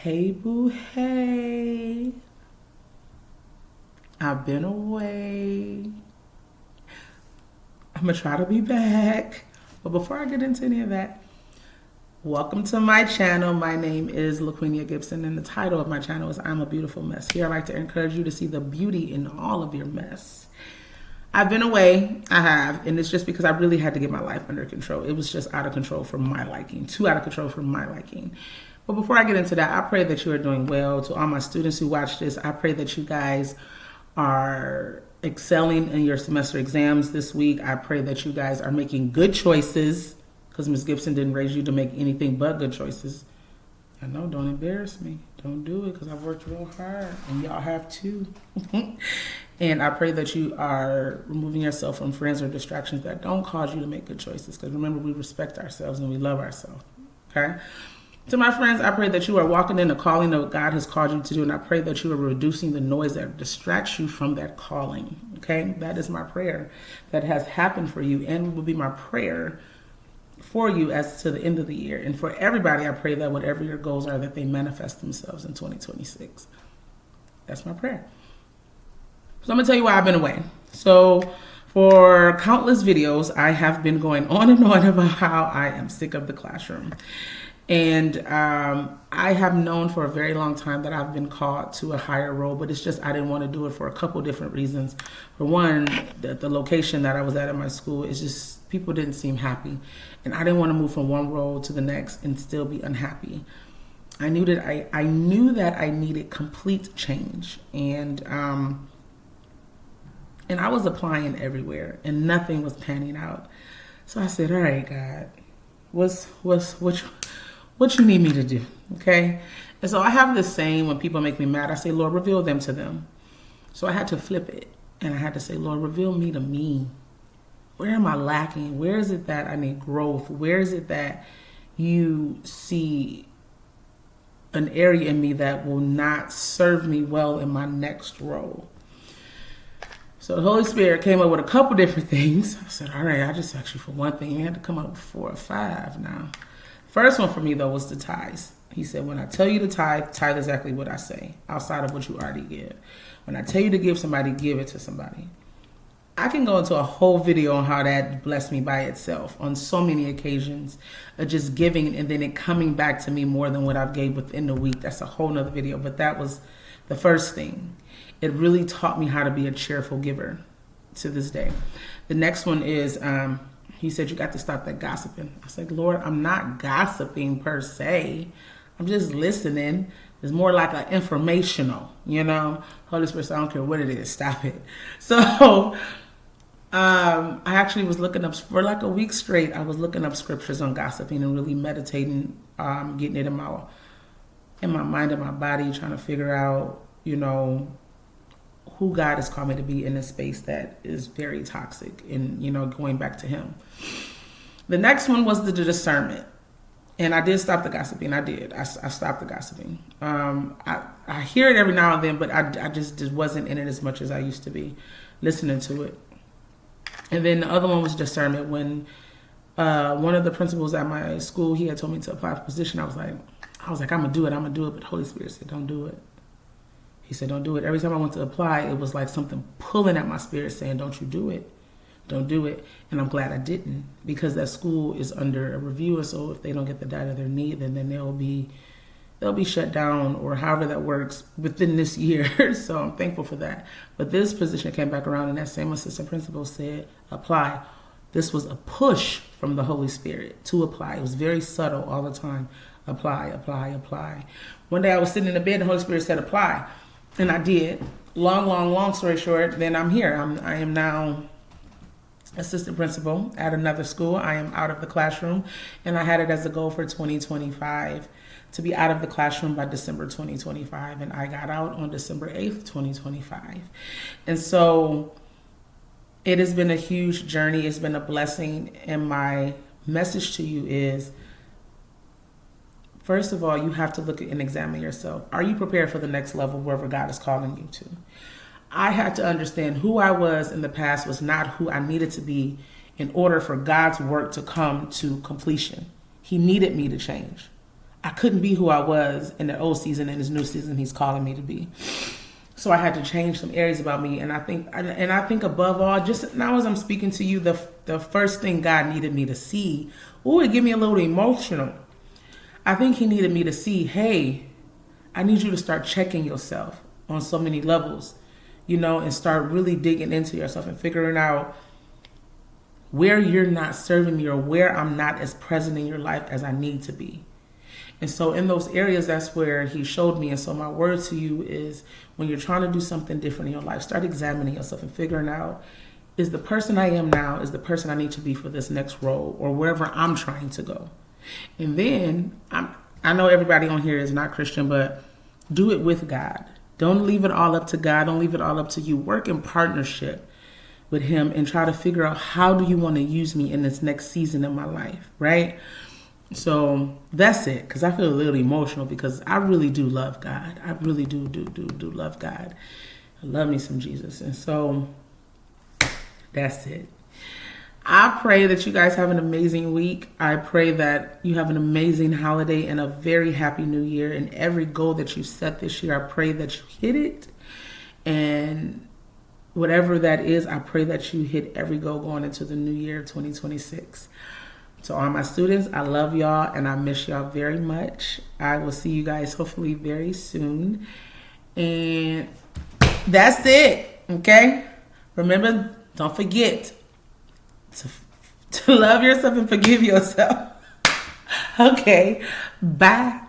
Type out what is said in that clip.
Hey boo, hey. I've been away. I'm gonna try to be back. But before I get into any of that, welcome to my channel. My name is LaQuenia Gibson, and the title of my channel is I'm a Beautiful Mess. Here I like to encourage you to see the beauty in all of your mess. I've been away, I have, and it's just because I really had to get my life under control. It was just out of control for my liking, too out of control for my liking. But before I get into that, I pray that you are doing well. To all my students who watch this, I pray that you guys are excelling in your semester exams this week. I pray that you guys are making good choices, because Ms. Gibson didn't raise you to make anything but good choices. I know, don't embarrass me. Don't do it, because I've worked real hard, and y'all have too. And I pray that you are removing yourself from friends or distractions that don't cause you to make good choices, because remember, we respect ourselves and we love ourselves, okay? To my friends, I pray that you are walking in the calling that God has called you to do, and I pray that you are reducing the noise that distracts you from that calling, okay? That is my prayer that has happened for you, and will be my prayer for you as to the end of the year. And for everybody, I pray that whatever your goals are, that they manifest themselves in 2026. That's my prayer. So I'm going to tell you why I've been away. So for countless videos, I have been going on and on about how I am sick of the classroom. And I have known for a very long time that I've been called to a higher role, but it's just I didn't want to do it for a couple different reasons. For one, the location that I was at my school is just, people didn't seem happy. And I didn't want to move from one role to the next and still be unhappy. I knew that I knew that I needed complete change. And I was applying everywhere and nothing was panning out. So I said, all right, God, what you need me to do, okay? And so I have this saying when people make me mad, I say, Lord, reveal them to them. So I had to flip it, and I had to say, Lord, reveal me to me. Where am I lacking? Where is it that I need growth? Where is it that you see an area in me that will not serve me well in my next role? So the Holy Spirit came up with a couple different things. I said, all right, I just asked you for one thing. You had to come up with 4 or 5 now. First one for me, though, was the tithes. He said, when I tell you to tithe, tithe exactly what I say, outside of what you already give. When I tell you to give somebody, give it to somebody. I can go into a whole video on how that blessed me by itself on so many occasions of just giving and then it coming back to me more than what I've gave within the week. That's a whole nother video, but that was the first thing. It really taught me how to be a cheerful giver to this day. The next one is, he said, you got to stop that gossiping. I said, Lord, I'm not gossiping per se. I'm just listening. It's more like an informational, Holy Spirit said, I don't care what it is, stop it. So I actually was looking up, for like a week straight, I was looking up scriptures on gossiping and really meditating, getting it in my mind and my body, trying to figure out, who God has called me to be in a space that is very toxic and, going back to him. The next one was the discernment. And I did stop the gossiping. I did. I stopped the gossiping. I hear it every now and then, but I just wasn't in it as much as I used to be listening to it. And then the other one was discernment. When one of the principals at my school, he had told me to apply for a position, I was like, I'm going to do it. But Holy Spirit said, don't do it. He said, don't do it. Every time I went to apply, it was like something pulling at my spirit saying, don't you do it. Don't do it. And I'm glad I didn't, because that school is under a review. And so if they don't get the data they need, then they'll be shut down, or however that works within this year. So I'm thankful for that. But this position came back around, and that same assistant principal said, apply. This was a push from the Holy Spirit to apply. It was very subtle all the time. Apply, apply, apply. One day I was sitting in the bed, and the Holy Spirit said, apply. And I did. Long story short, then I'm here. I am now assistant principal at another school. I am out of the classroom, and I had it as a goal for 2025 to be out of the classroom by December 2025, and I got out on December 8th, 2025. And so it has been a huge journey. It's been a blessing, and my message to you is, first of all, you have to look at and examine yourself. Are you prepared for the next level, wherever God is calling you to? I had to understand who I was in the past was not who I needed to be in order for God's work to come to completion. He needed me to change. I couldn't be who I was in the old season. In this new season, he's calling me to be. So I had to change some areas about me. And I think above all, just now as I'm speaking to you, the first thing God needed me to see, it get me a little emotional. I think he needed me to see, hey, I need you to start checking yourself on so many levels, and start really digging into yourself and figuring out where you're not serving me or where I'm not as present in your life as I need to be. And so in those areas, that's where he showed me. And so my word to you is, when you're trying to do something different in your life, start examining yourself and figuring out, is the person I am now, is the person I need to be for this next role or wherever I'm trying to go. And then I know everybody on here is not Christian, but do it with God. Don't leave it all up to God. Don't leave it all up to you. Work in partnership with him and try to figure out, how do you want to use me in this next season of my life, right? So that's it, because I feel a little emotional because I really do love God. I really do love God. I love me some Jesus. And so that's it. I pray that you guys have an amazing week. I pray that you have an amazing holiday and a very happy new year. And every goal that you set this year, I pray that you hit it. And whatever that is, I pray that you hit every goal going into the new year, 2026. To all my students, I love y'all and I miss y'all very much. I will see you guys hopefully very soon. And that's it, okay? Remember, don't forget to love yourself and forgive yourself. Okay, bye.